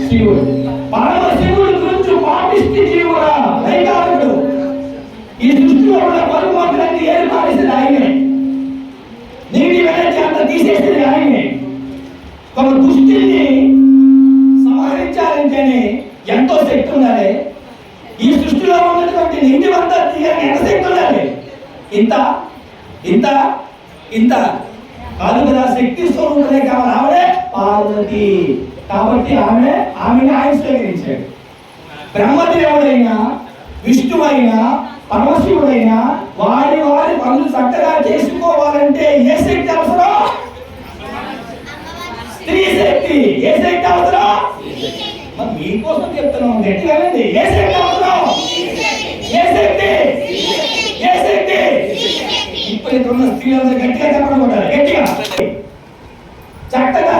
శివుడు. పరమశివుడు గురించి పాటిస్తే జీవుడా వైకారుడు. ఈ సృష్టిలో ఉన్న పరుమాత్రని ఏర్పాటేసింది ఆయనే. నీటి వెనక్కి అంత తీసేసింది ఆయనే. ఒక దుష్టిని సంహరించాలంటేనే ఎంతో శక్తి ఉండాలి. ఈ సృష్టిలో ఉన్నటువంటి నిండి అంతా తీయాలని ఎంత శక్తి ఉండాలి? ఇంత ఇంత ఇంత కాదు కదా. శక్తి స్వరూపమే కావాలి. ఆవిడే పార్వతి. కాబట్టి ఆమెని ఆయన స్వీకరించాడు. బ్రహ్మదేవుడైనా విష్ణువైనా పరమశివుడైనా వారి పనులు చక్కగా చేసుకోవాలంటే ఏ శక్తి అవసరం? స్త్రీ శక్తి. ఏ శక్తి అవసరం? మీకోసం చెప్తున్నాం గట్టిగా. ఏ శక్తి అవసరం? ఏ శక్తి? ఏ శక్తి? ఇప్పుడు ఇక్కడున్న స్త్రీలందరూ గట్టిగా చెప్పడం గట్టిగా చక్కగా